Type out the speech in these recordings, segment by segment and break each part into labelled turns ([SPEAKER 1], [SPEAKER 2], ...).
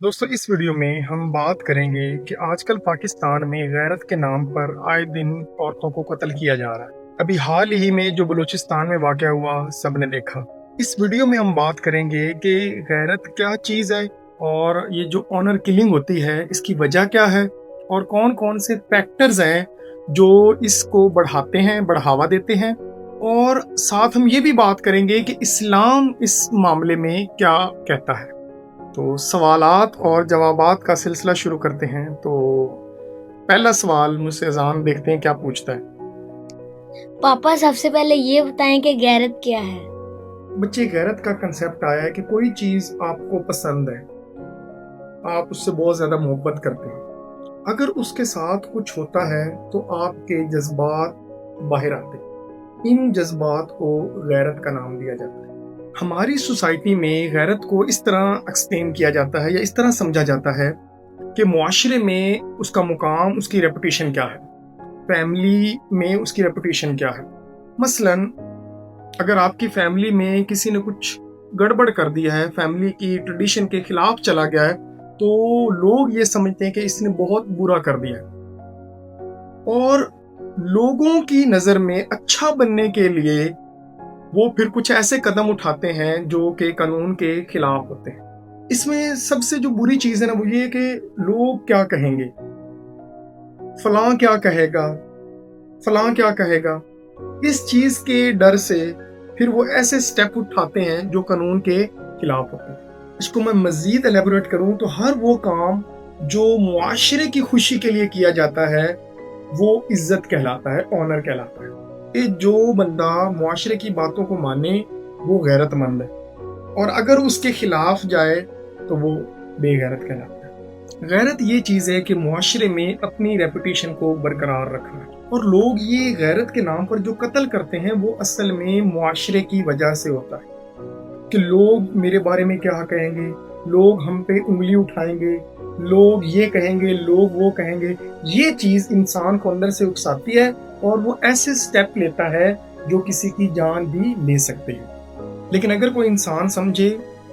[SPEAKER 1] दोस्तों इस वीडियो में हम बात करेंगे कि आजकल पाकिस्तान में गैरत के नाम पर आए दिन औरतों को कत्ल किया जा रहा है। अभी हाल ही में जो बलूचिस्तान में वाक़या हुआ सबने देखा। इस वीडियो में हम बात करेंगे कि गैरत क्या चीज़ है और ये जो ऑनर किलिंग होती है इसकी वजह क्या है और कौन कौन से फैक्टर्स हैं जो इसको बढ़ाते हैं, बढ़ावा देते हैं। और साथ हम ये भी बात करेंगे कि इस्लाम इस मामले में क्या कहता है। तो सवालात और जवाबात का सिलसिला शुरू करते हैं। तो पहला सवाल मुझसे अजान देखते हैं क्या पूछता है।
[SPEAKER 2] पापा सबसे पहले ये बताएं कि गैरत क्या है।
[SPEAKER 1] बच्चे, गैरत का कंसेप्ट आया है कि कोई चीज़ आपको पसंद है, आप उससे बहुत ज़्यादा मोहब्बत करते हैं, अगर उसके साथ कुछ होता है तो आपके जज्बात बाहर आते हैं। इन जज्बात को गैरत का नाम दिया जाता है। हमारी सोसाइटी में गैरत को इस तरह एक्सप्लेन किया जाता है या इस तरह समझा जाता है कि मुआशरे में उसका मुकाम, उसकी रेपुटेशन क्या है, फैमिली में उसकी रेपुटेशन क्या है। मसलन अगर आपकी फैमिली में किसी ने कुछ गड़बड़ कर दिया है, फैमिली की ट्रेडिशन के खिलाफ चला गया है, तो लोग ये समझते हैं कि इसने बहुत बुरा कर दिया है और लोगों की नज़र में अच्छा बनने के लिए वो फिर कुछ ऐसे कदम उठाते हैं जो कि कानून के खिलाफ होते हैं। इसमें सबसे जो बुरी चीज़ है ना वो ये कि लोग क्या कहेंगे, फलां क्या कहेगा, फलां क्या कहेगा। इस चीज़ के डर से फिर वो ऐसे स्टेप उठाते हैं जो कानून के खिलाफ होते हैं। इसको मैं मज़ीद एलेबोरेट करूं तो हर वो काम जो मुआशरे की खुशी के लिए किया जाता है वो इज्जत कहलाता है, ऑनर कहलाता है। कि जो बंदा मुआशरे की बातों को माने वो गैरतमंद है और अगर उसके खिलाफ जाए तो वो बेगैरत कहलाता है। गैरत ये चीज़ है कि मुआशरे में अपनी रेपुटेशन को बरकरार रखना है। और लोग ये गैरत के नाम पर जो कत्ल करते हैं वो असल में मुआशरे की वजह से होता है कि लोग मेरे बारे में क्या कहेंगे, लोग हम पे उंगली उठाएंगे, लोग ये कहेंगे, लोग वो कहेंगे। ये चीज़ इंसान को अंदर से उकसाती है और वो ऐसे स्टेप लेता है जो किसी की जान भी ले सकते हैं। लेकिन अगर कोई इंसान समझे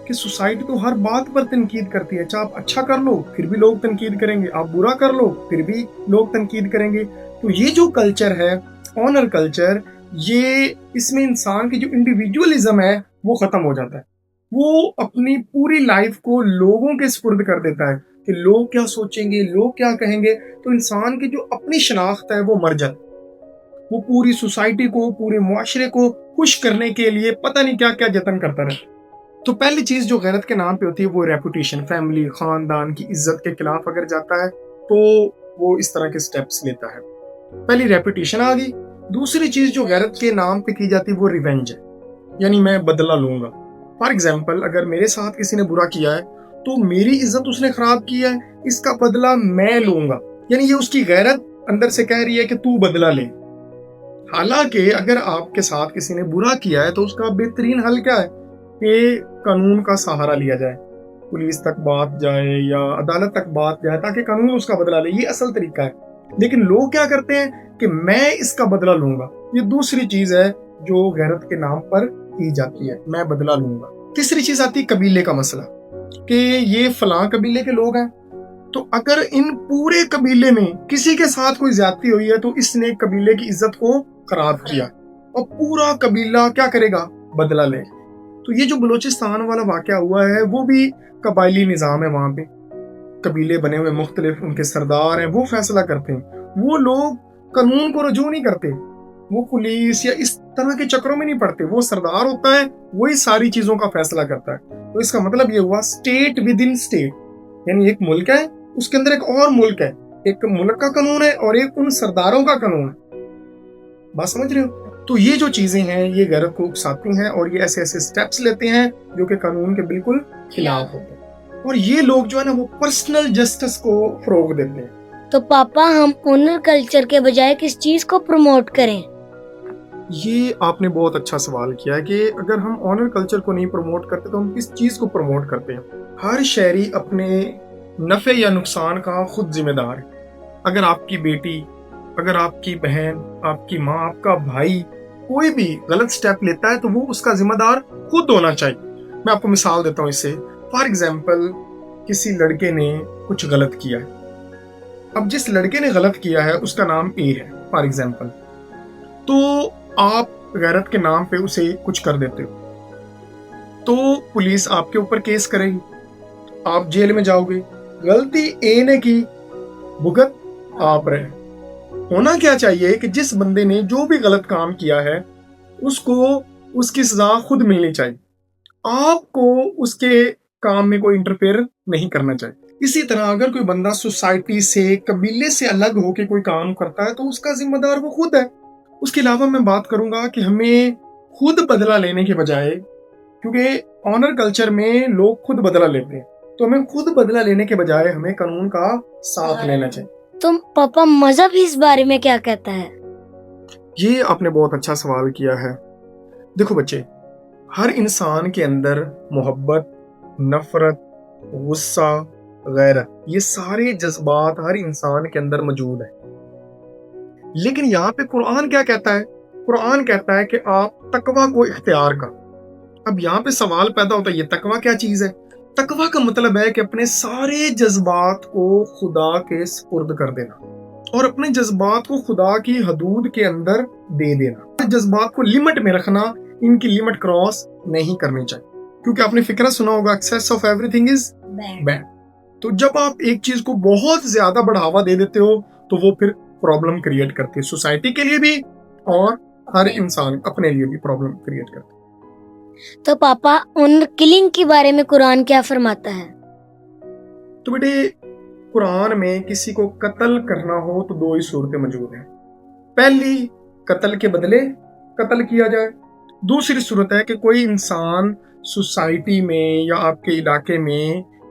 [SPEAKER 1] कि सोसाइटी तो हर बात पर तनकीद करती है, चाहे आप अच्छा कर लो फिर भी लोग तनकीद करेंगे, आप बुरा कर लो फिर भी लोग तनकीद करेंगे, तो ये जो कल्चर है, ऑनर कल्चर, ये इसमें इंसान की जो इंडिविजुअलिज्म है वो खत्म हो जाता है। वो अपनी पूरी लाइफ को लोगों के सुपुर्द कर देता है कि लोग क्या सोचेंगे, लोग क्या कहेंगे। तो इंसान की जो अपनी शनाख्त है वो मर जाती है। वो पूरी सोसाइटी को, पूरे मुआशरे को खुश करने के लिए पता नहीं क्या क्या जतन करता रहे। तो पहली चीज जो गैरत के नाम पे होती है वो रेपुटेशन, फैमिली, खानदान की इज्जत के खिलाफ अगर जाता है तो वो इस तरह के स्टेप्स लेता है। पहली रेपुटेशन आ गई। दूसरी चीज जो गैरत के नाम पे की जाती है वो रिवेंज है, यानी मैं बदला लूंगा। फॉर एग्जाम्पल, अगर मेरे साथ किसी ने बुरा किया है तो मेरी इज्जत उसने खराब की है, इसका बदला मैं लूंगा। यानी ये उसकी गैरत अंदर से कह रही है कि तू बदला ले। हालांकि अगर आपके साथ किसी ने बुरा किया है तो उसका बेहतरीन हल क्या है कि कानून का सहारा लिया जाए, पुलिस तक बात जाए या अदालत तक बात जाए ताकि कानून उसका बदला ले। ये असल तरीका है। लेकिन लोग क्या करते हैं कि मैं इसका बदला लूंगा। ये दूसरी चीज है जो गैरत के नाम पर की जाती है, मैं बदला लूंगा। तीसरी चीज आती है कबीले का मसला कि ये फलां कबीले के लोग हैं, तो अगर इन पूरे कबीले में किसी के साथ कोई ज्यादती हुई है तो इसने कबीले की इज्जत को खराब किया और पूरा कबीला क्या करेगा, बदला ले। तो ये जो बलूचिस्तान वाला वाकया हुआ है वो भी कबायली निज़ाम है। वहां पे कबीले बने हुए मुख्तलिफ, उनके सरदार हैं, वो फैसला करते हैं। वो लोग कानून को रजू नहीं करते, वो पुलिस या इस तरह के चक्रों में नहीं पड़ते। वो सरदार होता है, वही सारी चीजों का फैसला करता है। तो इसका मतलब ये हुआ स्टेट विद इन स्टेट, यानी एक मुल्क है उसके अंदर एक और मुल्क है, एक मुल्क का कानून है और एक उन सरदारों का कानून है। बात समझ रहे हो? तो ये जो चीजें हैं ये गैरत को उकसाती हैं और ये ऐसे ऐसे स्टेप्स लेते हैं जो कि कानून के बिल्कुल खिलाफ होते हैं। और ये लोग जो है ना वो पर्सनल जस्टिस को फरोग देते हैं।
[SPEAKER 2] तो पापा हम ऑनर कल्चर के बजाय किस चीज को प्रमोट करें?
[SPEAKER 1] ये आपने बहुत अच्छा सवाल किया है कि अगर हम ऑनर कल्चर को नहीं प्रमोट करते तो हम किस चीज को प्रमोट करते हैं। हर शहरी अपने नफे या नुकसान का खुद जिम्मेदार है। अगर आपकी बेटी, अगर आपकी बहन, आपकी माँ, आपका भाई कोई भी गलत स्टेप लेता है तो वो उसका जिम्मेदार खुद होना चाहिए। मैं आपको मिसाल देता हूँ इससे। फॉर एग्जाम्पल کسی لڑکے نے کچھ غلط کیا ہے. اب جس لڑکے نے غلط کیا ہے اس کا نام اے ہے فار ایگزامپل, تو آپ غیرت کے نام پہ اسے کچھ کر دیتے ہو تو پولیس آپ کے اوپر کیس کرے گی, آپ جیل میں جاؤ گے. غلطی اے نے کی, بھگت آپ رہے. ہونا کیا چاہیے کہ جس بندے نے جو بھی غلط کام کیا ہے اس کو اس کی سزا خود ملنی چاہیے, آپ کو اس کے کام میں کوئی انٹرفیئر نہیں کرنا چاہیے. اسی طرح اگر کوئی بندہ سوسائٹی سے, قبیلے سے الگ ہو کے کوئی کام کرتا ہے تو اس کا ذمہ دار وہ خود ہے. اس کے علاوہ میں بات کروں گا کہ ہمیں خود بدلہ لینے کے بجائے, کیونکہ آنر کلچر میں لوگ خود بدلہ لیتے ہیں, تو ہمیں خود بدلہ لینے کے بجائے ہمیں قانون کا ساتھ لینا چاہیے.
[SPEAKER 2] تو پاپا مذہب اس بارے میں کیا کہتا ہے؟
[SPEAKER 1] یہ آپ نے بہت اچھا سوال کیا ہے. دیکھو بچے, ہر انسان کے اندر محبت, نفرت, غصہ, غیرت, یہ سارے جذبات ہر انسان کے اندر موجود ہیں. لیکن یہاں پہ قرآن کیا کہتا ہے؟ قرآن کہتا ہے کہ آپ تقویٰ کو اختیار کر. اب یہاں پہ سوال پیدا ہوتا ہے, یہ تقویٰ کیا چیز ہے؟ تقویٰ کا مطلب ہے کہ اپنے سارے جذبات کو خدا کے سپرد کر دینا اور اپنے جذبات کو خدا کی حدود کے اندر دے دینا. جذبات کو لمٹ میں رکھنا, ان کی لمٹ کراس نہیں کرنی چاہیے, کیونکہ آپ نے فکرہ سنا ہوگا access of every thing is bad. تو جب آپ ایک چیز کو بہت زیادہ بڑھاوا دے دیتے ہو تو وہ پھر پرابلم کریٹ کرتی ہے, سوسائٹی کے لیے بھی اور ہر انسان اپنے لیے بھی پرابلم کریٹ کرتی ہے.
[SPEAKER 2] تو پاپا ان کلنگ کے بارے میں قرآن کیا فرماتا ہے؟
[SPEAKER 1] تو بیٹے, قرآن میں کسی کو قتل کرنا ہو تو دو ہی صورتیں موجود ہیں. پہلی, قتل کے بدلے قتل کیا جائے. دوسری صورت ہے کہ کوئی انسان سوسائٹی میں یا آپ کے علاقے میں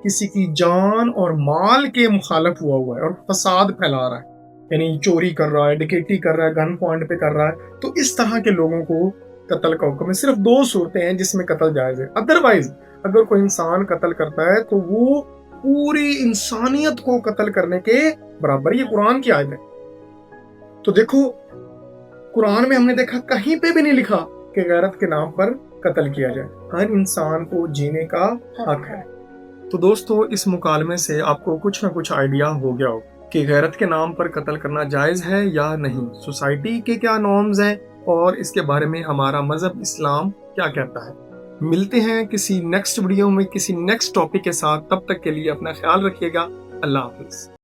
[SPEAKER 1] کسی کی جان اور مال کے مخالف ہوا ہے اور فساد پھیلا رہا ہے, یعنی چوری کر رہا ہے, ڈکیٹی کر رہا ہے, گن پوائنٹ پہ کر رہا ہے, تو اس طرح کے لوگوں کو قتل کا حکم ہے. صرف دو صورتیں ہیں جس میں قتل جائز ہے. ادروائز اگر کوئی انسان قتل کرتا ہے تو وہ پوری انسانیت کو قتل کرنے کے برابر. یہ قرآن کی آیت ہے. تو دیکھو, قرآن میں ہم نے دیکھا کہیں پہ بھی نہیں لکھا کہ غیرت کے نام پر قتل کیا جائے. ہر انسان کو جینے کا حق ہے. تو دوستو, اس مکالمے سے آپ کو کچھ نہ کچھ آئیڈیا ہو گیا ہو کہ غیرت کے نام پر قتل کرنا جائز ہے یا نہیں, سوسائٹی کے کیا نارمز ہیں, اور اس کے بارے میں ہمارا مذہب اسلام کیا کہتا ہے. ملتے ہیں کسی نیکسٹ ویڈیو میں کسی نیکسٹ ٹاپک کے ساتھ. تب تک کے لیے اپنا خیال رکھیے گا. اللہ حافظ.